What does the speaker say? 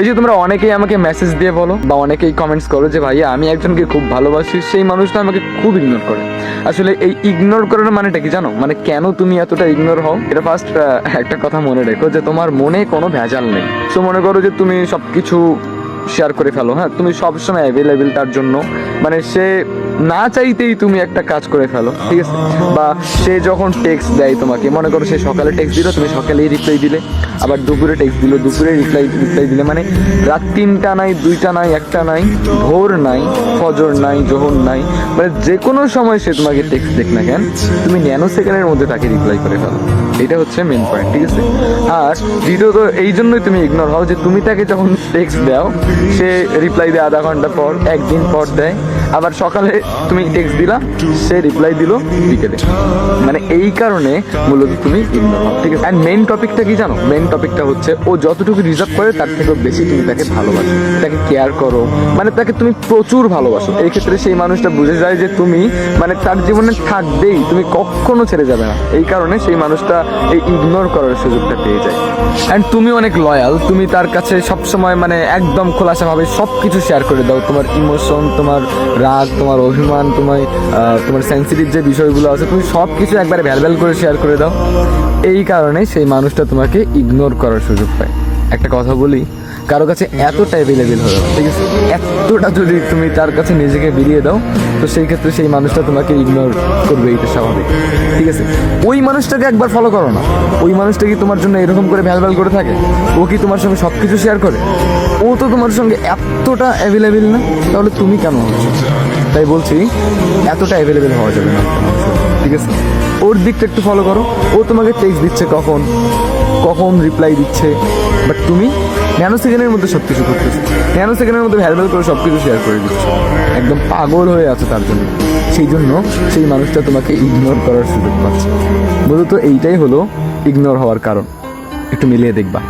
এই যে তোমরা অনেকেই আমাকে মেসেজ দিয়ে বলো বা অনেকেই কমেন্টস করো যে ভাইয়া আমি একজনকে খুব ভালোবাসি, সেই মানুষটা আমাকে খুব ইগনোর করে। আসলে এই ইগনোর করার মানেটা কি জানো? মানে কেন তুমি এতটা ইগনোর হও? এটা ফার্স্ট একটা কথা মনে রেখো যে তোমার মনে কোনো ভেজাল নেই। সো মনে করো যে তুমি সব কিছু শেয়ার করে ফেলো, হ্যাঁ, তুমি সবসময় অ্যাভেলেবেল তার জন্য, মানে সে না চাইতেই তুমি একটা কাজ করে ফেলো, ঠিক আছে? বা সে যখন টেক্সট দেয় তোমাকে, মনে করো সে সকালে টেক্সট দিল, তুমি সকালেই রিপ্লাই দিলে, আবার দুপুরে টেক্সট দিল, দুপুরে রিপ্লাই দিলে, মানে রাত 3টা নাই, 2টা নাই, 1টা নাই, ভোর নাই, ফজর নাই, জোহর নাই, মানে যে কোনো সময় সে তোমাকে টেক্সট দেখ না কেন, তুমি ন্যানো সেকেন্ডের মধ্যে তাকে রিপ্লাই করে ফেলো। এটা হচ্ছে মেন পয়েন্ট, ঠিক আছে? আর দ্বিতীয়ত এই জন্যই তুমি ইগনোর হও যে তুমি তাকে যখন টেক্সট দাও, সে রিপ্লাই দেয় আধা ঘন্টা পর, একদিন পর দেয়, আবার সকালে তুমি টেক্সট দিলা, সে রিপ্লাই দিল বিকেলে। মানে এই কারণে মূলত তুমি ইগনোর হও, ঠিক আছে? অ্যান্ড মেইন টপিকটা কি জানো? মেইন টপিকটা হচ্ছে ও যতটুকু রিজার্ভ করে তার থেকেও বেশি তুমি তাকে ভালোবাসো, তাকে কেয়ার করো, মানে তাকে তুমি প্রচুর ভালোবাসো। এই ক্ষেত্রে সেই মানুষটা বুঝে যায় যে তুমি মানে তার জীবনে থাকবেই, তুমি কখনো ছেড়ে যাবে না। এই কারণে সেই মানুষটা এই ইগনোর করার সুযোগটা পেয়ে যায়। অ্যান্ড তুমি অনেক লয়াল, তুমি তার কাছে সবসময় মানে একদম খোলাসাভাবে সব কিছু শেয়ার করে দাও, তোমার ইমোশন, তোমার রাগ, তোমার অভিমান, তোমার সেন্সিটিভ যে বিষয়গুলো আছে, তুমি সব কিছু একবারে ভ্যালভ্যাল করে শেয়ার করে দাও। এই কারণে সেই মানুষটা তোমাকে ইগনোর করার সুযোগ পায়। একটা কথা বলি, কারো কাছে এতটা অ্যাভেলেবেল হলো, ঠিক আছে, এতটা যদি তুমি তার কাছে নিজেকে বিলিয়ে দাও, তো সেই ক্ষেত্রে সেই মানুষটা তোমাকে ইগনোর করবে, এটা স্বাভাবিক, ঠিক আছে? ওই মানুষটাকে একবার ফলো করো না। ওই মানুষটা কি তোমার জন্য এরকম করে ভ্যালভ্যাল করে থাকে? ও কি তোমার সঙ্গে সব কিছু শেয়ার করে? ও তো তোমার সঙ্গে এতটা অ্যাভেলেবেল না, তাহলে তুমি কেন হচ্ছ? তাই বলছি, এতটা অ্যাভেলেবেল হওয়া যাবে না, ঠিক আছে? ওর দিকটা একটু ফলো করো। ও তোমাকে টেক্সট দিচ্ছে কখন কখন রিপ্লাই দিচ্ছে, বাট তুমি ন্যানো সেকেন্ডের মধ্যে সব কিছু করতেছো, ন্যানো সেকেন্ডের মধ্যে ভ্যালভ্যাল করে সব কিছু শেয়ার করে দিচ্ছ, একদম পাগল হয়ে আছে তার জন্য। সেই জন্য সেই মানুষটা তোমাকে ইগনোর করার সুযোগ পাচ্ছে। মূলত এইটাই হলো ইগনোর হওয়ার কারণ। একটু মিলিয়ে দেখবা।